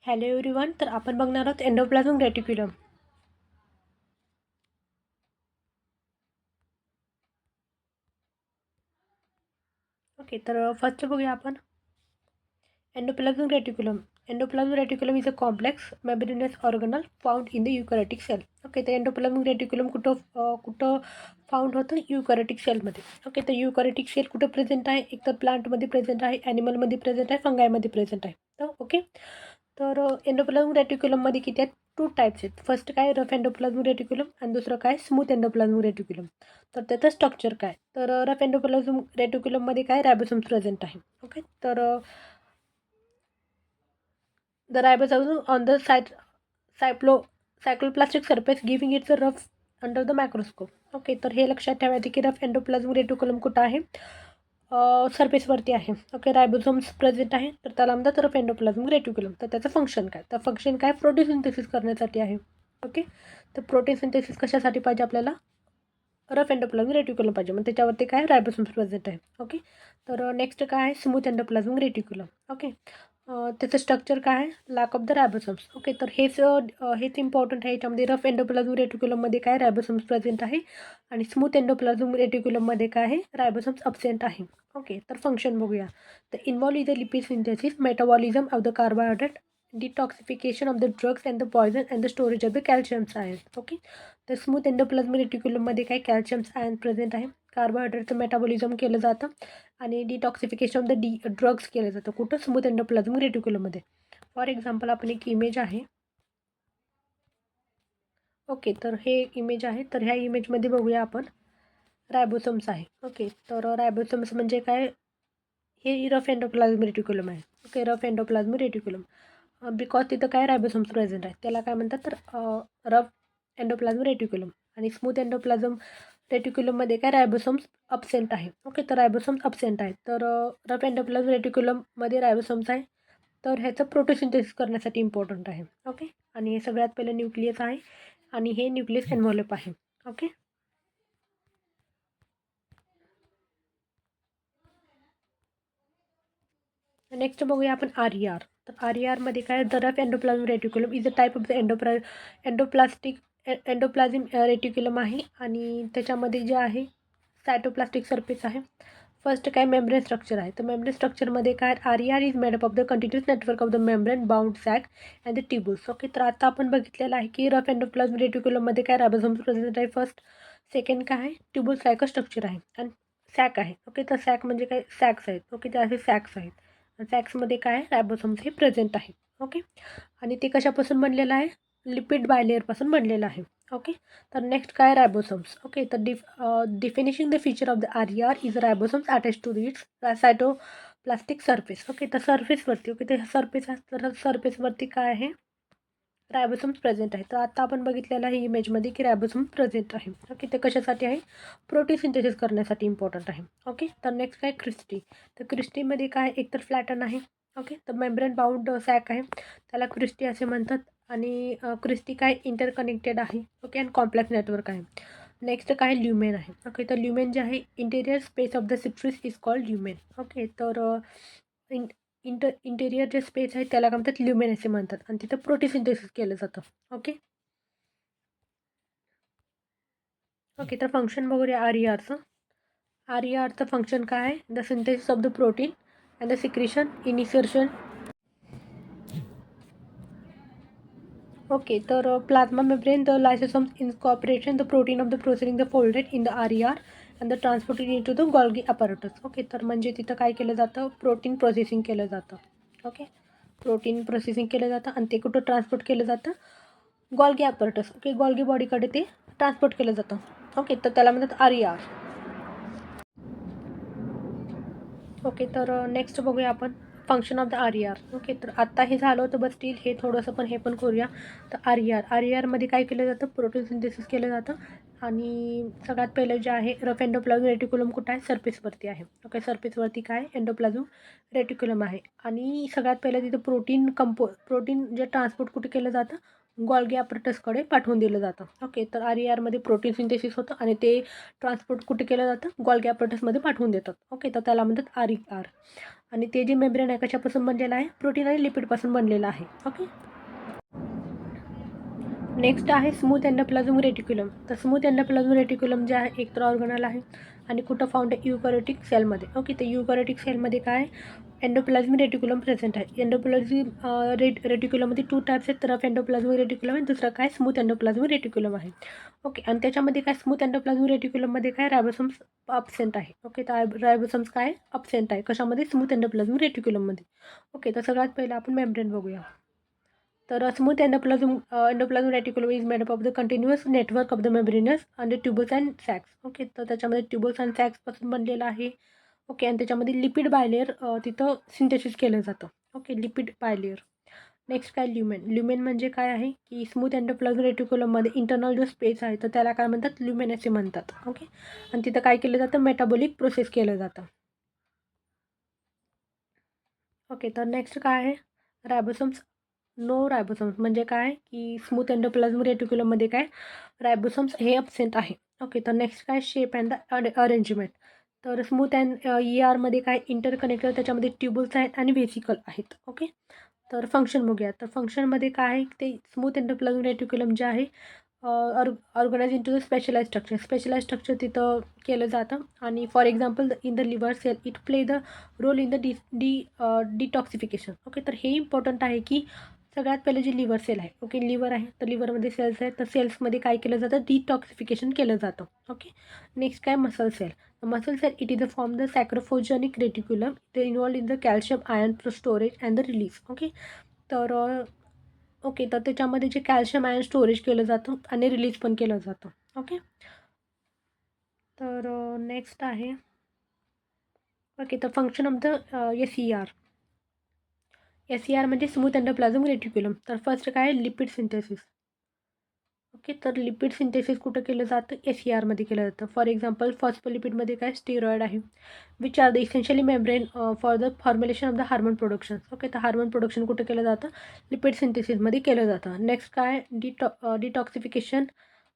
Hello everyone. तर आपण बघणार आहोत एंडोप्लाझ्म रेटिक्युलम. ओके, तर फर्स्ट बघूया आपण endoplasm reticulum. Endoplasm reticulum is a complex membranous organelle found in the eukaryotic cell. Okay, तर एंडोप्लाझ्म रेटिक्युलम कुठं फाउंड होतं? युकॅरियोटिक सेलमध्ये. ओके, तर युकॅरियोटिक सेल कुठं प्रेझेंट आहे? एक तर प्लांटमध्ये प्रेझेंट आहे, ॲनिमलमध्ये प्रेझेंट आहे, फंगायमध्ये प्रेझेंट आहे. तर ओके, तर एंडोप्लाझ्म रेटिक्युलममध्ये किती आहेत? 2 टाईप्स आहेत. फर्स्ट काय रफ एंडोप्लाझम रेटिक्युलम आणि दुसरं काय स्मूथ एंडोप्लाझम रेटिक्युलम. तर त्याचं स्ट्रक्चर काय? तर रफ एंडोप्लाझम रेटिक्युलममध्ये काय रायबोसोम्स प्रेझेंट आहे. ओके, तर the ribosome on the cytoplasmic surface giving its a rough under the microscope. Okay, तर हे लक्षात ठेवायचं की रफ एंडोप्लाझम रेटिक्युलम कुठं आहे? सरफेसवरती आहे. ओके, रायबोसोम्स प्रेझेंट आहे, तर त्याला म्हणतात रफ एंडोप्लाझम रेटिक्युलम. तर त्याचं फंक्शन काय? तर फंक्शन काय? प्रोटीन सिंथेसिस करण्यासाठी आहे. ओके, तर प्रोटीन सिंथेसिस कशासाठी पाहिजे आपल्याला? रफ एंडोप्लाझम रेटिक्युलम पाहिजे. मग त्याच्यावरती काय? रायबोसोम्स प्रेझेंट आहे. ओके, तर नेक्स्ट काय आहे? Smooth endoplasm reticulum. ओके, त्याचं स्ट्रक्चर काय आहे? Lack of the ribosomes. Okay, तर हेच इम्पॉर्टंट आहे. याच्यामध्ये रफ एंडोप्लाझम रेटिक्युलममध्ये काय? रायबोसोम्स प्रेझेंट आहे आणि स्मूथ एंडोप्लाझम रेटिक्युलममध्ये काय आहे? रायबोसोम्स अब्सेंट आहे. ओके, तर फंक्शन बघूया. तर involve is the lipid synthesis, metabolism of the carbohydrate, detoxification of the drugs and the poison and the storage of the calciums ion. Okay, तर स्मूथ एंडोप्लाझम रेटिक्युलममध्ये काय? कॅल्शियम्स आयन प्रेझेंट आहे, कार्बोहायड्रेटचं metabolism केलं जातं आणि detoxification of the drugs केलं जातं. कुठं? Smooth endoplasm रेटिक्युलममध्ये. फॉर एक्झाम्पल आपण एक इमेज आहे. ओके, तर हे इमेज आहे. तर ह्या इमेजमध्ये बघूया आपण रायबोसोम्स आहे. ओके, तर रायबोसोम्स म्हणजे काय? हे रफ एंडोप्लाझम रेटिक्युलम आहे. Okay, rough endoplasm reticulum because तिथं काय? रायबोसोम्स प्रेझेंट आहे, त्याला काय म्हणतात? तर रफ एंडोप्लाझम रेटिक्युलम. आणि स्मूथ एंडोप्लाझम रेटिक्युलममध्ये काय? रायबोसोम्स अब्सेंट आहे. ओके, तर रायबोसोम्स अब्सेंट आहेत. तर रफ एंडोप्लाझम रेटिक्युलममध्ये रायबोसोम्स आहे, तर ह्याचं प्रोटोसिंथेसिस करण्यासाठी इम्पॉर्टंट आहे. ओके, आणि हे सगळ्यात पहिलं न्यूक्लियस आहे आणि हे न्यूक्लियस एन्व्हॉल्प आहे. ओके, नेक्स्ट बघूया आपण RER. तर RERमध्ये काय? The rough endoplasm reticulum is a type of the endoplastic endoplasm reticulum आहे आणि त्याच्यामध्ये जे आहे सायटोप्लास्टिक सरफेस आहे. फर्स्ट काय? मेम्ब्रेन स्ट्रक्चर आहे. तर मेम्ब्रेन स्ट्रक्चरमध्ये काय? RER is made up of the continuous network of the membrane bound sac and the tubules. Okay, तर आता आपण बघितलेलं आहे की रफ एंडोप्लाझम रेटिक्युलममध्ये काय? रायबोसोम्स प्रेझेंट आहे फर्स्ट. सेकंड काय आहे? ट्यूब्यूल्स लायक स्ट्रक्चर आहे आणि सॅक आहे. ओके, तर सॅक म्हणजे काय? सॅक्स आहेत. ओके, ते असे सॅक्स आहेत. फॅक्समध्ये काय आहे? रायबोसोम्स हे प्रेझेंट आहे. ओके, आणि ते कशापासून बनलेलं आहे? लिपिड बायलेअरपासून बनलेलं आहे. ओके, तर नेक्स्ट काय? रायबोसोम्स. ओके, तर defining the feature of the RER is ribosomes attach to its cytoplasmic surface. Okay, तर सरफेसवरती. ओके, ते सरफेस आहे, तर सरफेसवरती काय आहे? रायबोसोम्स प्रेझेंट आहे. तर आता आपण बघितलेलं आहे इमेजमध्ये की रायबोसोम्स प्रेझेंट आहे. ओके, ते कशासाठी आहे? प्रोटीन सिंथेसिस करण्यासाठी इम्पॉर्टंट आहे. ओके, तर नेक्स्ट काय? क्रिस्टी. तर क्रिस्टीमध्ये काय? एकतर फ्लॅटन आहे. ओके, तर मेम्ब्रेन बाउंड सॅक आहे, त्याला क्रिस्टी असे म्हणतात. आणि क्रिस्टी काय? इंटरकनेक्टेड आहे. ओके, आणि कॉम्प्लेक्स नेटवर्क आहे. नेक्स्ट काय? ल्युमेन आहे. ओके, तर ल्युमेन जे आहे interior space of the cisterns is called lumen. Okay, तर इंटेरियर जे स्पेस आहे त्याला काय म्हणतात? ल्युमेन असे म्हणतात आणि तिथं प्रोटीसिंथेसिस केलं जातं. ओके, ओके, तर फंक्शन बघूया RERचं. RERचं फंक्शन काय आहे? The synthesis of the protein and the secretion initiation. Okay, तर plasma membrane the lysosomes incorporation the protein of the processing the folded in the RER and the transported in to the Golgi apparatus. Okay, तर म्हणजे तिथं काय केलं जातं? Protein processing केलं जातं. Okay, protein processing केलं जातं आणि ते कुठं ट्रान्सपोर्ट केलं जातं? Golgi apparatus. ओके, गॉल्गी बॉडीकडे ते ट्रान्सपोर्ट केलं जातं. ओके, तर त्याला म्हणतात RER. ओके, तर नेक्स्ट बघूया आपण function of the RER. Okay, तर आत्ता हे झालं होतं, बस स्टील हे थोडंसं पण हे पण करूया. तर RERमध्ये काय केलं जातं? प्रोटीन सिंथेसिस केलं जातं आणि सगळ्यात पहिलं जे आहे रफ एंडोप्लाझम रेटिक्युलम कुठं आहे? सरफेसवरती आहे. ओके, सरफेसवरती काय? एंडोप्लाझम रेटिक्युलम आहे आणि सगळ्यात पहिलं तिथं प्रोटीन जे ट्रान्सपोर्ट कुठे केलं जातं? गॉल्गी ॲपरेटसकडे पाठवून दिलं जातं. ओके, तर RERमध्ये प्रोटीन सिंथेसिस होतं आणि ते ट्रान्सपोर्ट कुठे केलं जातं? गॉल्गी ॲपरेटसमध्ये पाठवून देतात. ओके, तर त्याला म्हणतात RER. आणि ते जे मेम्ब्रेन आहे कशापासून बनलेलं आहे? प्रोटीन आणि लिपिडपासून बनलेलं आहे. ओके. नेक्स्ट आहे स्मूथ एंडोप्लाझ्म रेटिक्युलम. तर स्मूथ एंडोप्लाझ्म रेटिक्युलम जे आहे एक तर ऑर्गनल आहे आणि कुठं फाउंड आहे? युकॅरियोटिक सेलमध्ये. ओके, तर युकॅरियोटिक सेलमध्ये काय आहे? एंडोप्लाझ्म रेटिक्युलम प्रेझेंट आहे. एंडोप्लाझ्म रेटिक्युलममध्ये 2 टाईप्स आहेत. रफ एंडोप्लाझ्म रेटिक्युलम आणि दुसरं काय? स्मूथ एंडोप्लाझ्म रेटिक्युलम आहे. ओके, आणि त्याच्यामध्ये काय स्मूथ एंडोप्लाझ्म रेटिक्युलममध्ये काय? रायबोसोम्स अब्सेंट आहे. ओके, तर रायबोसोम्स काय? अब्सेंट आहे. कशामध्ये? Smooth endoplasm रेटिक्युलममध्ये. ओके, तर सगळ्यात पहिलं आपण मेम्ब्रेन बघूया. तर smooth endoplasm reticulum is made up of the continuous network of the membranes and tubules and sacs. Okay, तर त्याच्यामध्ये ट्यूबल्स अँड सॅक्सपासून बनलेलं आहे. ओके, आणि त्याच्यामध्ये लिपिड बायलेअर तिथं सिंथेसिस केलं जातं. Okay, lipid bilayer. नेक्स्ट काय? ल्युमेन म्हणजे काय आहे की स्मूथ एंडोप्लाझम रेटिक्युलममध्ये इंटरनल जो स्पेस आहे तर त्याला काय म्हणतात? ल्युमेन असे म्हणतात. ओके, आणि तिथं काय केलं जातं? मेटाबॉलिक प्रोसेस केलं जातं. ओके, तर नेक्स्ट काय आहे? रायबोसोम्स. नो रायबोसोम्स म्हणजे काय की स्मूथ एंडोप्लाझम रेटिक्युलममध्ये काय? रायबोसोम्स हे अब्सेंट आहे. ओके, तर नेक्स्ट काय? Shape and the arrangement. तर स्मूथ अँड ERमध्ये काय? इंटरकनेक्टर त्याच्यामध्ये ट्यूबल्स आहेत आणि व्हेसिकल आहेत. ओके, तर फंक्शन बघूया. तर फंक्शनमध्ये काय आहे? ते स्मूथ एंडोप्लाझम रेटिक्युलम जे आहे organise into the specialise structure तिथं केलं जातं. आणि for example in the liver cell it play the role in the detoxification. Okay, तर हे इम्पॉर्टंट आहे की सगळ्यात पहिले जे लिव्हर सेल आहे. ओके, लिव्हर आहे तर लिव्हरमध्ये सेल्स आहेत तर सेल्समध्ये काय केलं जातं? डिटॉक्सिफिकेशन केलं जातं. ओके, नेक्स्ट काय? Muscle cell. Muscle cell it is a form the sarcoplasmic reticulum. ते involved in the calcium ion storage and the release. Okay, तर ओके, तर त्याच्यामध्ये जे कॅल्शियम आयन स्टोरेज केलं जातं आणि रिलीज पण केलं जातं. ओके, तर नेक्स्ट आहे. ओके, तर function of the SER. SER म्हणजे स्मूथ एंडोप्लाझम रेटिक्युलम. तर फर्स्ट काय? Lipid synthesis. ओके, तर लिपिड सिंथेसिस कुठं केलं जातं? SERमध्ये केलं जातं. फॉर एक्झाम्पल फॉस्फोलिपिडमध्ये काय? स्टिरॉइड आहे which are the essentially membrane for the formulation of the hormone production. Okay, तर हार्मोन प्रोडक्शन कुठं केलं जातं? लिपिड सिंथेसिसमध्ये केलं जातं. नेक्स्ट काय? Detoxification.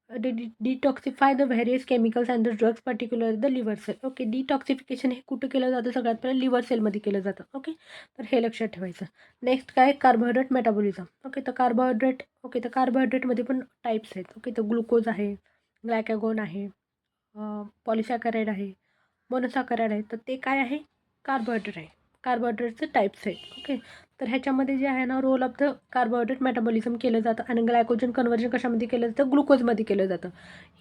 Detoxify the various chemicals and the drugs particular the liver cell. Okay, detoxification हे कुठं केलं जातं? सगळ्यात पहिले लिव्हर सेलमध्ये केलं जातं. ओके, तर हे लक्षात ठेवायचं. नेक्स्ट काय? Carbohydrate metabolism. ओके, तर कार्बोहायड्रेटमध्ये पण टाईप्स आहेत. ओके, तर ग्लुकोज आहे, ग्लायकॅगॉन आहे, पॉलिसॅकराईड आहे, मोनोसॅकराईड आहे. तर ते काय आहे? कार्बोहायड्रेट आहे. कार्बोहायड्रेटचे टाईप्स आहेत. ओके, तर ह्याच्यामध्ये जे आहे ना role of the carbohydrate metabolism केलं जातं आणि ग्लायकोजन कन्व्हर्जन कशामध्ये केलं जातं? ग्लुकोजमध्ये केलं जातं.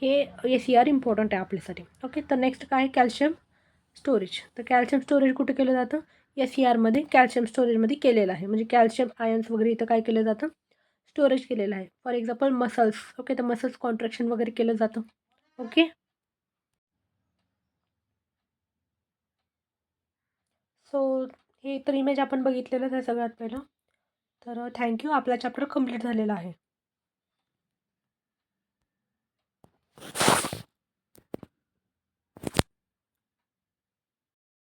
हे SER इम्पॉर्टंट आहे आपल्यासाठी. ओके, तर नेक्स्ट काय? Calcium storage. तर कॅल्शियम स्टोरेज कुठे केलं जातं? SERमध्ये कॅल्शियम स्टोरेजमध्ये केलेलं आहे. म्हणजे कॅल्शियम आयन्स वगैरे इथं काय केलं जातं? स्टोरेज केलेलं आहे. For example muscles. ओके, तर मसल्स कॉन्ट्रॅक्शन वगैरे केलं जातं. ओके, सो हे तर इमेज आपण बघितलेलंच आहे सगळ्यात पहिलं. तर थँक्यू. आपला चॅप्टर कंप्लीट झालेला आहे.